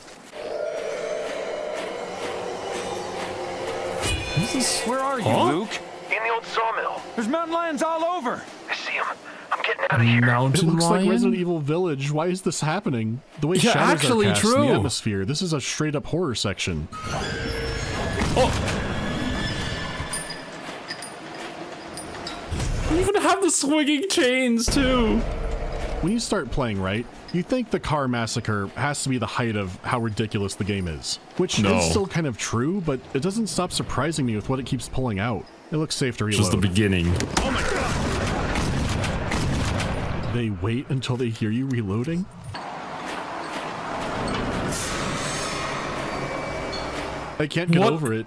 Where are you,
Huh?
Luke?
In the old sawmill.
There's mountain lions all over.
I see him. I'm getting out of here.
It
Mountain
looks
lion?
like Resident Evil Village. Why is this happening? The way
Yeah,
shadows
actually
are cast in
true.
the atmosphere. This is a straight-up horror section.
Oh! You even have the swinging chains, too!
When you start playing, right, you think the car massacre has to be the height of how ridiculous the game is. Which
No.
is still kind of true, but it doesn't stop surprising me with what it keeps pulling out. It looks safe to reload.
Just the beginning.
Oh my god!
They wait until they hear you reloading? I can't get
What?
over it.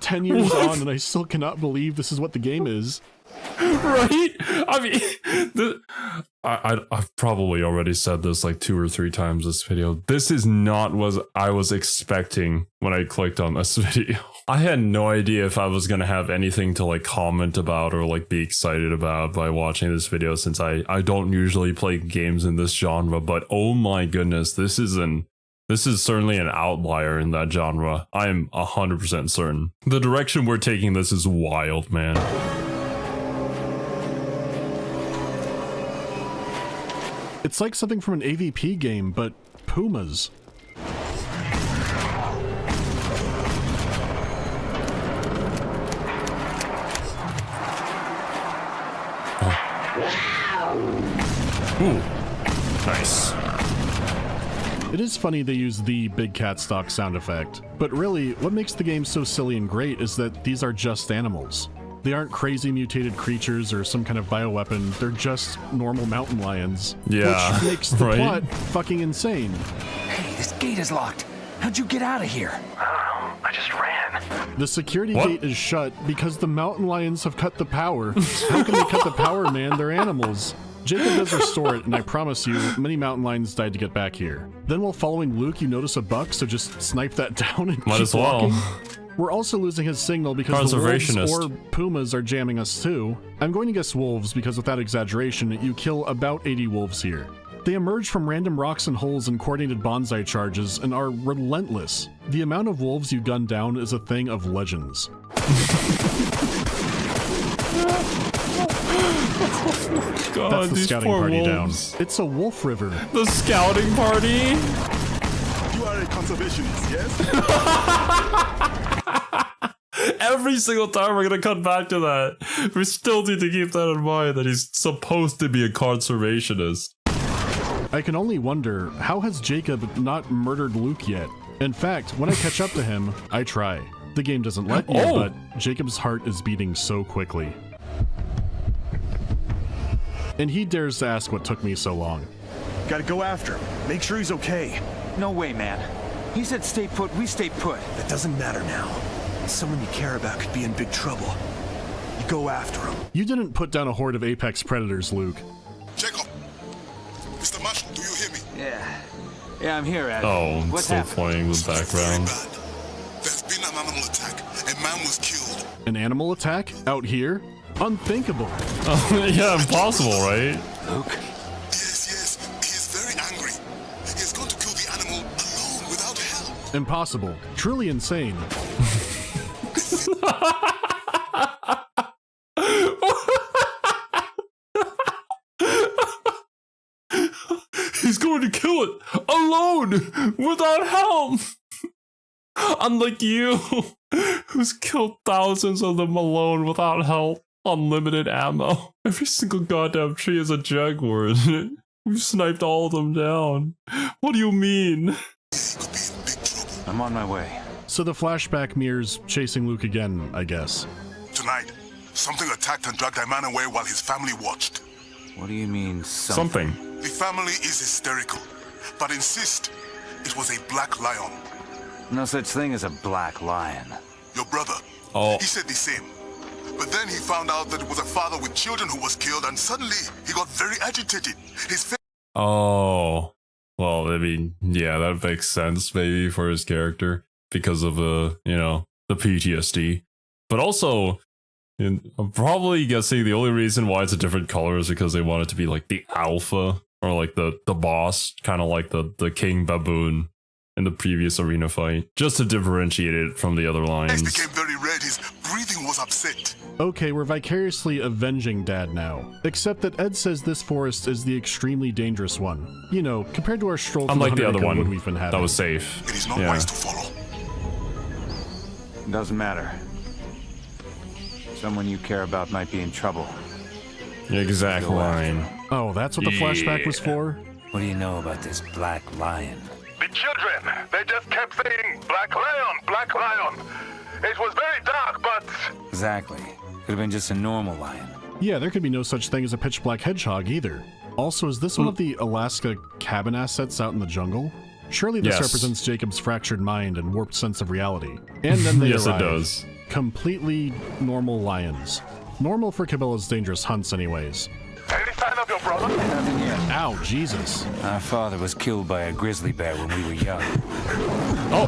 10 years on and I still cannot believe this is what the game is.
Right? I mean, I've probably already said this like 2 or 3 times this video. This is not what I was expecting when I clicked on this video. I had no idea if I was going to have anything to like comment about or like be excited about by watching this video, since I don't usually play games in this genre, but oh my goodness, this is certainly an outlier in that genre. I am 100% certain. The direction we're taking this is wild, man.
It's like something from an AVP game, but pumas.
Ooh, nice.
It is funny they use the big cat stock sound effect, but really, what makes the game so silly and great is that these are just animals. They aren't crazy mutated creatures or some kind of bioweapon, they're just normal mountain lions.
Yeah,
which makes the
right?
plot fucking insane.
Hey, this gate is locked. How'd you get out of here?
I don't know. I just ran.
The security
What?
gate is shut because the mountain lions have cut the power. How can they cut the power, man? They're animals. Jacob does restore it, and I promise you, many mountain lions died to get back here. Then while following Luke, you notice a buck, so just snipe that down and
Might
keep
as well.
walking. We're also losing his signal because the wolves
Conservationist.
or pumas are jamming us too. I'm going to guess wolves because without exaggeration, you kill about 80 wolves here. They emerge from random rocks and holes and coordinated bonsai charges and are relentless. The amount of wolves you gun down is a thing of legends.
God,
That's the
these
scouting
poor
party
wolves.
down. It's a wolf river.
The scouting party?
You are a conservationist, yes?
Every single time we're gonna cut back to that. We still need to keep that in mind that he's supposed to be a conservationist.
I can only wonder, how has Jacob not murdered Luke yet? In fact, when I catch up to him, I try. The game doesn't let you, but Jacob's heart is beating so quickly. And he dares to ask what took me so long.
Gotta go after him. Make sure he's okay.
No way, man. He said stay put, we stay put.
That doesn't matter now. Someone you care about could be in big trouble. You go after him.
You didn't put down a horde of apex predators, Luke.
Jacob, Mr. Marshall, do you hear me?
Yeah, I'm here, Ed.
Oh,
What's
still
happening?
playing the
Very
background.
bad. There's been an animal attack. A man was killed.
An animal attack? Out here? Unthinkable.
Oh, yeah, impossible, right?
Luke?
Yes, he is very angry. He is going to kill the animal alone without help.
Impossible. Truly insane.
He's going to kill it alone without help. Unlike you, who's killed thousands of them alone without help. Unlimited ammo. Every single goddamn tree is a jaguar, isn't it? We've sniped all of them down. What do you mean?
He could be in big trouble.
I'm on my way.
So the flashback mirrors chasing Luke again, I guess.
Tonight, something attacked and dragged a man away while his family watched.
What do you mean,
Something.
The family is hysterical, but insist it was a black lion.
No such thing as a black lion.
Your brother.
Oh.
He said the same. But then he found out that it was a father with children who was killed, and suddenly he got very agitated. His face.
Oh. Well, I mean, yeah, that makes sense maybe for his character because of you know, the PTSD. But also, I'm probably guessing the only reason why it's a different color is because they want it to be like the alpha or like the boss, kind of like the king baboon in the previous arena fight, just to differentiate it from the other
His
lions.
became very red. His breathing was upset.
Okay, we're vicariously avenging Dad now. Except that Ed says this forest is the extremely dangerous one. You know, compared to our stroll through
Unlike the other
Hunter
one
we've been having.
that was safe.
It is not
Yeah.
wise to follow.
Doesn't matter. Someone you care about might be in trouble.
Exact
Go after
line.
Oh, that's what the flashback was for?
What do you know about this black lion?
The children, they just kept saying, Black Lion, Black Lion. It was very dark, but...
Exactly. Could have been just a normal lion.
Yeah, there could be no such thing as a pitch black hedgehog either. Also, is this one of the Alaska cabin assets out in the jungle? Surely this
Yes.
represents Jacob's fractured mind and warped sense of reality. And then they
Yes,
arrive.
it does.
Completely normal lions. Normal for Cabela's dangerous hunts anyways.
Any sign of your brother?
Nothing yet.
Ow, Jesus.
Our father was killed by a grizzly bear when we were young.
Oh,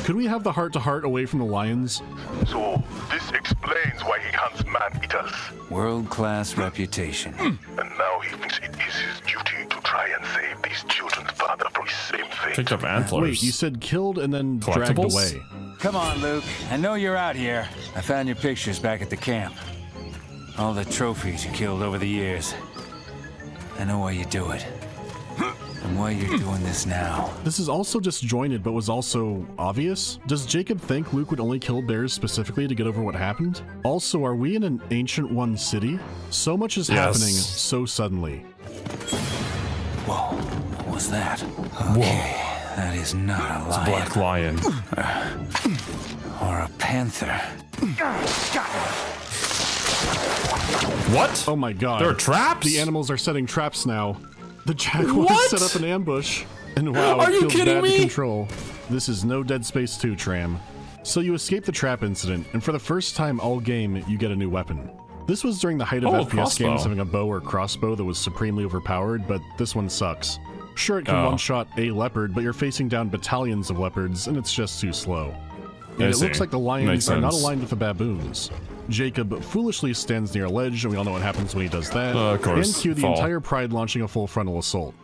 could we have the heart-to-heart away from the lions?
So, this explains why he hunts man-eaters.
World-class reputation.
And now he thinks it is his duty to try and save these children's father from his same fate.
Picked up antlers.
Wait, you said killed and then dragged
Collectibles?
away.
Come on, Luke. I know you're out here. I found your pictures back at the camp. All the trophies you killed over the years. I know why you do it. And why you're doing this now.
This is also disjointed, but was also obvious. Does Jacob think Luke would only kill bears specifically to get over what happened? Also, are we in an Ancient One city? So much is happening so suddenly.
Whoa, what was that? Okay, that is not a lion.
Black lion.
Or a panther.
What?
Oh my god.
There are traps?
The animals are setting traps now. The jaguar
What?
set up an ambush. And wow,
Are
it
you
feels
kidding
bad
me?
to control. This is no Dead Space 2, Tram. So you escape the trap incident, and for the first time all game, you get a new weapon. This was during the height of
Oh,
FPS
crossbow.
games having a bow or crossbow that was supremely overpowered, but this one sucks. Sure, it can
Oh.
one-shot a leopard, but you're facing down battalions of leopards, and it's just too slow. And
I
it
see.
looks like the lions
Makes
are not
sense.
aligned with the baboons. Jacob foolishly stands near a ledge, and we all know what happens when he does that.
Of course,
And cue the
fall.
entire pride launching a full frontal assault.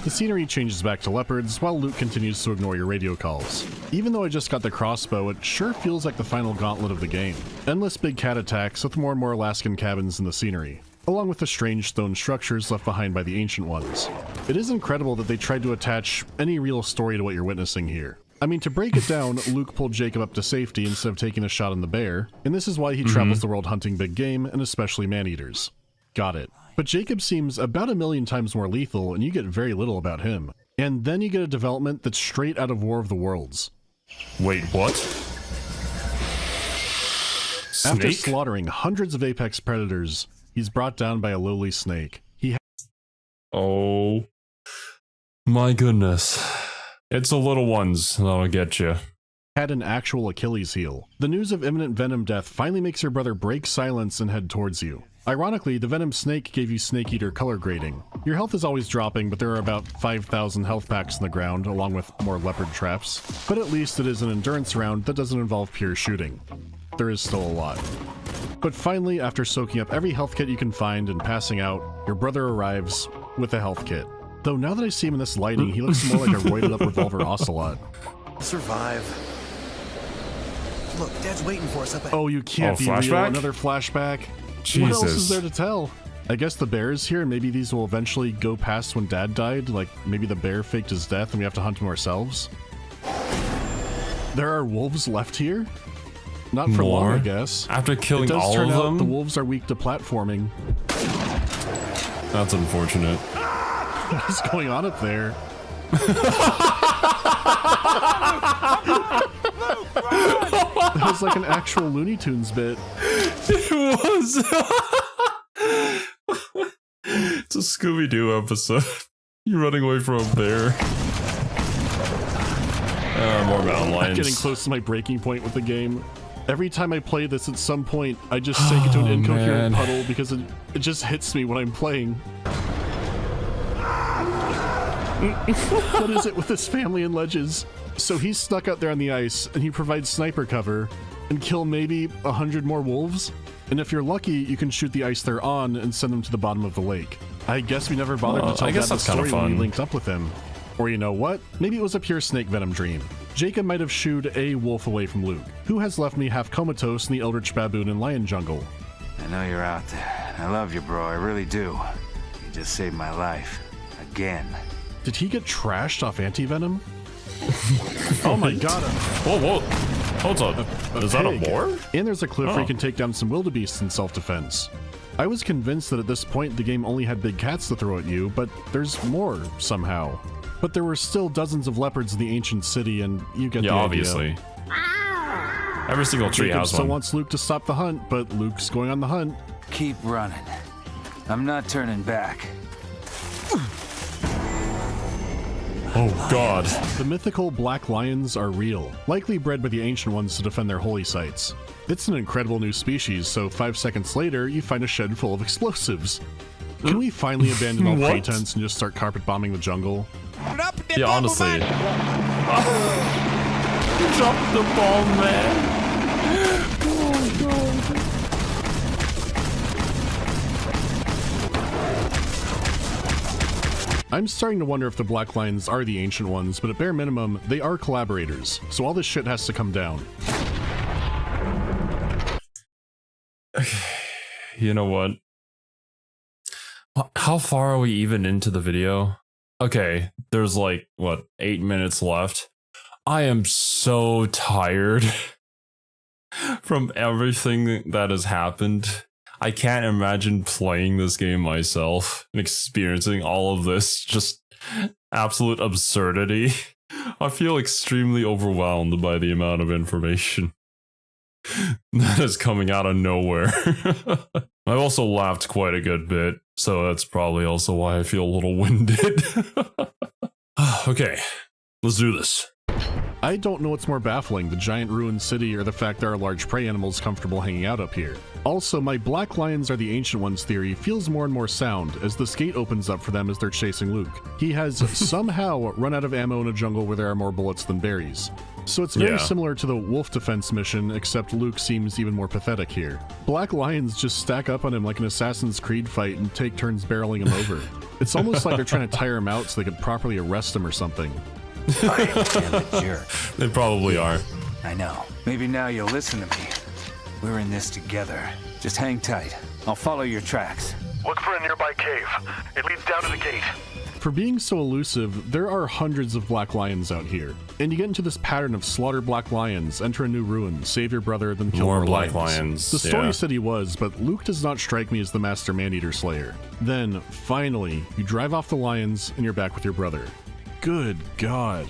The scenery changes back to leopards, while Luke continues to ignore your radio calls. Even though I just got the crossbow, it sure feels like the final gauntlet of the game. Endless big cat attacks with more and more Alaskan cabins in the scenery. along with the strange stone structures left behind by the Ancient Ones. It is incredible that they tried to attach any real story to what you're witnessing here. I mean, to break it down, Luke pulled Jacob up to safety instead of taking a shot on the bear, and this is why he travels the world hunting big game, and especially man-eaters. Got it. But Jacob seems about 1,000,000 times more lethal, and you get very little about him. And then you get a development that's straight out of War of the Worlds.
Wait, what?
After
Snake?
slaughtering hundreds of apex predators, he's brought down by a lowly snake.
Oh my goodness. It's the little ones that'll get you.
Had an actual Achilles heel. The news of imminent venom death finally makes your brother break silence and head towards you. Ironically, the venom snake gave you snake eater color grading. Your health is always dropping, but there are about 5,000 health packs in the ground, along with more leopard traps. But at least it is an endurance round that doesn't involve pure shooting. There is still a lot. But finally, after soaking up every health kit you can find and passing out, your brother arrives with a health kit. Though now that I see him in this lighting, he looks more like a roided up revolver ocelot.
Survive. Look, Dad's waiting for us up ahead.
Oh, you can't be real.
flashback?
Another flashback?
Jesus.
What else is there to tell? I guess the bear is here, and maybe these will eventually go past when Dad died, like maybe the bear faked his death and we have to hunt him ourselves. There are wolves left here? Not for long, I guess.
After killing
it does
all
turn
of
out
them?
the wolves are weak to platforming.
That's unfortunate.
What is going on up there? That was like an actual Looney Tunes bit.
It was. It's a Scooby-Doo episode. You're running away from a bear. More mountain lions.
I'm getting close to my breaking point with the game. Every time I play this, at some point, I just sink into an incoherent puddle because it just hits me when I'm playing. What is it with this family and ledges? So he's stuck out there on the ice, and he provides sniper cover, and kill maybe 100 more wolves? And if you're lucky, you can shoot the ice they're on and send them to the bottom of the lake. I guess we never bothered to tell Dad the story when we linked up with him. Or you know what? Maybe it was a pure snake venom dream. Jacob might have shooed a wolf away from Luke, who has left me half comatose in the eldritch baboon and lion jungle.
I know you're out there. I love you, bro. I really do. You just saved my life. Again.
Did he get trashed off anti-venom? Oh my god.
Whoa. Hold on. Is that a boar?
And there's a cliff where you can take down some wildebeests in self-defense. I was convinced that at this point the game only had big cats to throw at you, but there's more somehow. But there were still dozens of leopards in the ancient city, and you get the idea.
Obviously. Every single tree
Jacob
has
still
one.
wants Luke to stop the hunt, but Luke's going on the hunt.
Keep running. I'm not turning back.
Oh god.
The mythical black lions are real, likely bred by the ancient ones to defend their holy sites. It's an incredible new species, so 5 seconds later, you find a shed full of explosives. Can we finally abandon all pretense and just start carpet bombing the jungle?
Yeah, honestly. Drop the ball, man. Oh god.
I'm starting to wonder if the Black Lions are the ancient ones, but at bare minimum, they are collaborators, so all this shit has to come down.
You know what? How far are we even into the video? Okay, there's like, what, 8 minutes left? I am so tired from everything that has happened. I can't imagine playing this game myself and experiencing all of this just absolute absurdity. I feel extremely overwhelmed by the amount of information that is coming out of nowhere. I've also laughed quite a good bit, so that's probably also why I feel a little winded. Okay, let's do this.
I don't know what's more baffling, the giant ruined city or the fact there are large prey animals comfortable hanging out up here. Also, my Black Lions are the ancient ones theory feels more and more sound as the skate opens up for them as they're chasing Luke. He has somehow run out of ammo in a jungle where there are more bullets than berries. So it's very similar to the wolf defense mission, except Luke seems even more pathetic here. Black Lions just stack up on him like an Assassin's Creed fight and take turns barreling him over. It's almost like they're trying to tire him out so they could properly arrest him or something.
I am a jerk.
They probably are.
I know. Maybe now you'll listen to me. We're in this together. Just hang tight. I'll follow your tracks.
Look for a nearby cave. It leads down to the gate.
For being so elusive, there are hundreds of black lions out here, and you get into this pattern of slaughter black lions, enter a new ruin, save your brother, then kill more
black lions.
The story said he was, but Luke does not strike me as the master man-eater slayer. Then, finally, you drive off the lions, and you're back with your brother. Good God.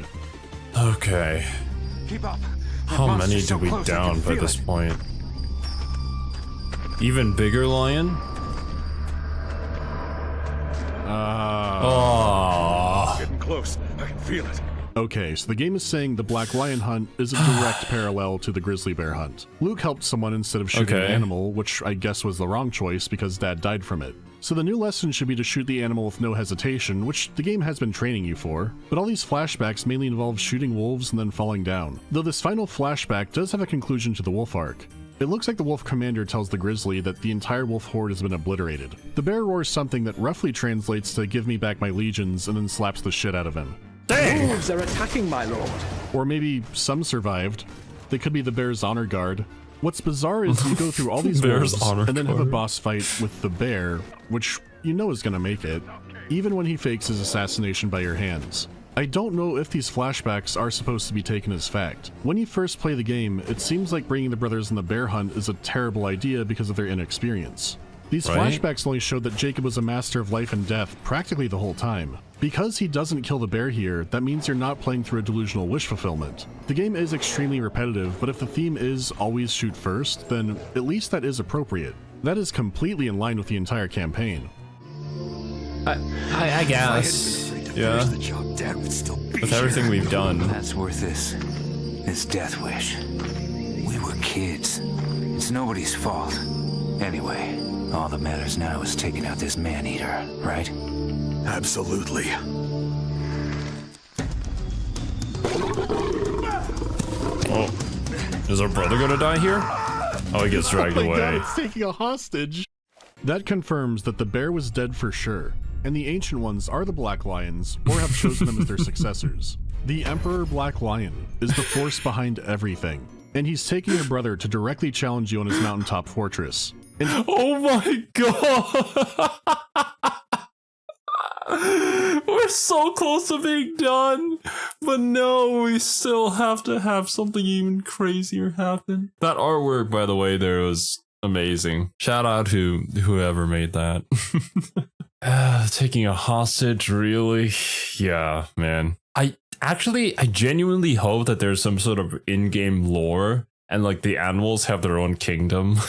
Okay.
Keep up.
How many do we down by this point? Even bigger lion?
Getting close. I can feel it.
Okay, so the game is saying the black lion hunt is a direct parallel to the grizzly bear hunt. Luke helped someone instead of shooting an animal, which I guess was the wrong choice because Dad died from it. So the new lesson should be to shoot the animal with no hesitation, which the game has been training you for, but all these flashbacks mainly involve shooting wolves and then falling down. Though this final flashback does have a conclusion to the wolf arc. It looks like the wolf commander tells the grizzly that the entire wolf horde has been obliterated. The bear roars something that roughly translates to "give me back my legions" and then slaps the shit out of him.
Dang!
Wolves are attacking, my lord.
Or maybe some survived. They could be the bear's honor guard. What's bizarre is you go through all these wolves and then have a boss fight with the bear, which you know is gonna make it, even when he fakes his assassination by your hands. I don't know if these flashbacks are supposed to be taken as fact. When you first play the game, it seems like bringing the brothers in the bear hunt is a terrible idea because of their inexperience. These flashbacks only showed that Jacob was a master of life and death practically the whole time. Because he doesn't kill the bear here, that means you're not playing through a delusional wish fulfillment. The game is extremely repetitive, but if the theme is always shoot first, then at least that is appropriate. That is completely in line with the entire campaign.
I guess. Yeah. With everything we've done.
That's worth this death wish. We were kids. It's nobody's fault. Anyway, all that matters now is taking out this man-eater, right?
Absolutely.
Oh. Is our brother gonna die here? Oh, he gets dragged away.
God, it's taking a hostage. That confirms that the bear was dead for sure, and the Ancient Ones are the Black Lions, or have chosen them as their successors. The Emperor Black Lion is the force behind everything, and he's taking your brother to directly challenge you on his mountaintop fortress. And
oh my god! We're so close to being done, but no, we still have to have something even crazier happen. That artwork, by the way, there was amazing. Shout out to whoever made that. Taking a hostage, really? Yeah, man. I genuinely hope that there's some sort of in-game lore and like the animals have their own kingdom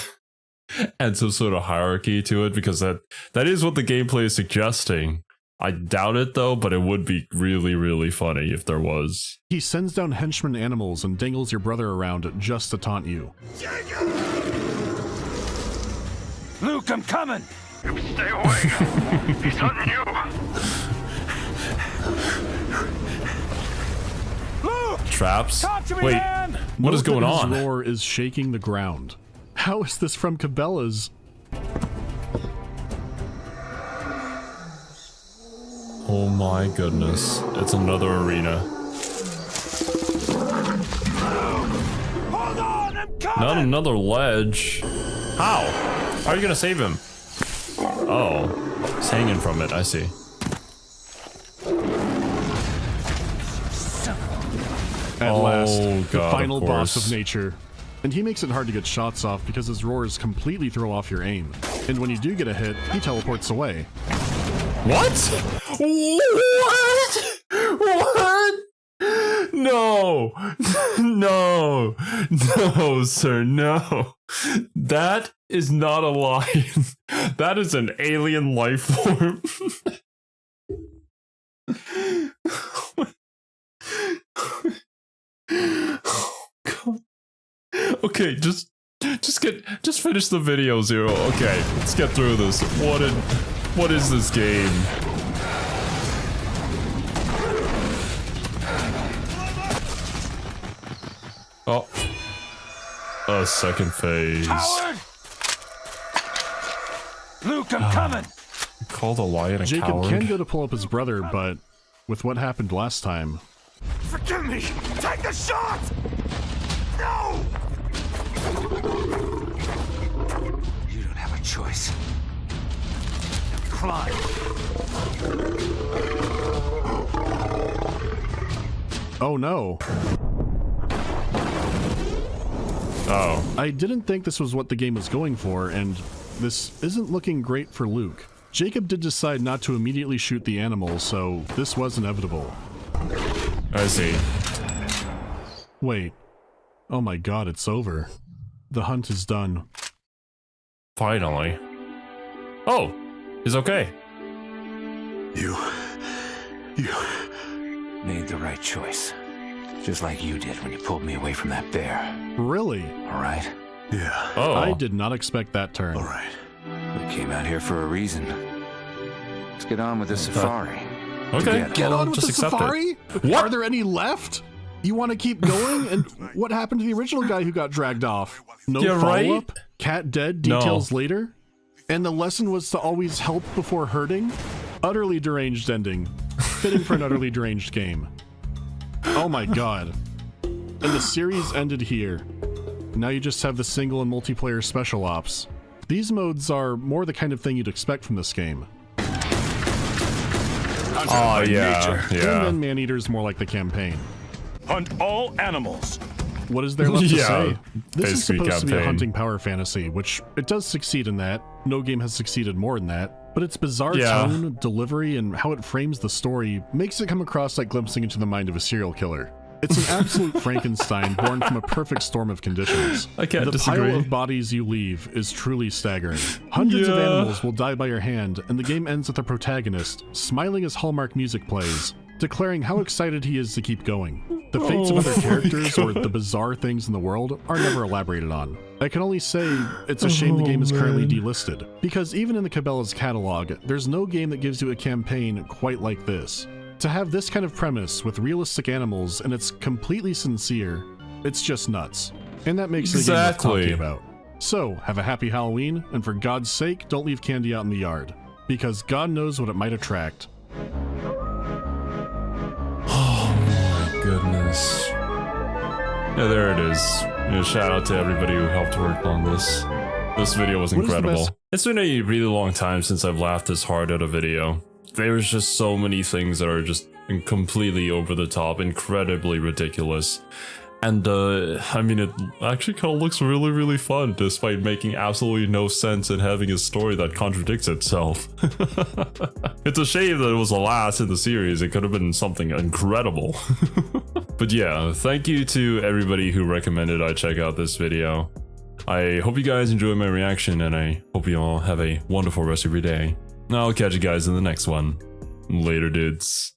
and some sort of hierarchy to it, because that is what the gameplay is suggesting. I doubt it though, but it would be really, really funny if there was.
He sends down henchman animals and dangles your brother around just to taunt you.
Luke, I'm coming!
You stay away! He's hunting you!
Luke!
Traps?
Talk to me,
wait,
man!
what is going
His
on?
roar is shaking the ground. How is this from Cabela's?
Oh my goodness. It's another arena.
Hold on, I'm coming!
Not another ledge. How? How are you gonna save him? Oh, he's hanging from it, I see.
At last,
God,
the final boss of nature. And he makes it hard to get shots off because his roars completely throw off your aim. And when you do get a hit, he teleports away.
What? What? What? No. No. No, sir, no. That is not a lion. That is an alien life form. Oh, God. Okay, just finish the video, Zero. Okay, let's get through this. What is this game? Oh. A second phase.
Howard! Luke, I'm coming!
Call the lion a
Jacob
coward.
can go to pull up his brother, but with what happened last time...
Forgive me! Take the shot! No!
You don't have a choice.
climb.
Oh no.
Oh.
I didn't think this was what the game was going for, and this isn't looking great for Luke. Jacob did decide not to immediately shoot the animal, so this was inevitable.
I see.
Wait. Oh my god, it's over. The hunt is done.
Finally. Oh, he's okay.
You
Made the right choice. Just like you did when you pulled me away from that bear.
Really?
All right?
Yeah.
Oh.
I did not expect that turn.
All right.
We came out here for a reason. Let's get on with the safari.
Okay.
Together.
Get
well,
on with
just
the
accept
safari?
It.
Are there any left? You want to keep going? And what happened to the original guy who got dragged off? No
Yeah, right?
follow-up? Cat dead? Details later? And the lesson was to always help before hurting? Utterly deranged ending. Fitting for an utterly deranged game. Oh my god. And the series ended here. Now you just have the single and multiplayer special ops. These modes are more the kind of thing you'd expect from this game.
Oh, yeah.
And
Yeah.
then Maneater's more like the campaign.
Hunt all animals.
What is there left to
Yeah,
say? This is
basically
supposed to be a
campaign.
hunting power fantasy, which it does succeed in that. No game has succeeded more than that. But its bizarre
Yeah.
tone, delivery, and how it frames the story makes it come across like glimpsing into the mind of a serial killer. It's an absolute Frankenstein born from a perfect storm of conditions.
I can't
the
disagree.
pile of bodies you leave is truly staggering. Hundreds of
Yeah.
animals will die by your hand, and the game ends with the protagonist smiling as Hallmark music plays, declaring how excited he is to keep going. The fates of other characters or the bizarre things in the world are never elaborated on. I can only say it's a shame the game is currently delisted, because even in the Cabela's catalog, there's no game that gives you a campaign quite like this. To have this kind of premise with realistic animals and it's completely sincere, it's just nuts. And that makes the game worth
Exactly.
talking about. So, have a happy Halloween, and for God's sake, don't leave candy out in the yard, because God knows what it might attract.
Goodness. Yeah, there it is. Shout out to everybody who helped work on this. This video was
What is the
incredible.
best-
It's been a really long time since I've laughed this hard at a video. There's just so many things that are just completely over the top, incredibly ridiculous. And I mean, it actually kind of looks really, really fun, despite making absolutely no sense and having a story that contradicts itself. It's a shame that it was the last in the series. It could have been something incredible. But yeah, thank you to everybody who recommended I check out this video. I hope you guys enjoyed my reaction, and I hope you all have a wonderful rest of your day. I'll catch you guys in the next one. Later, dudes.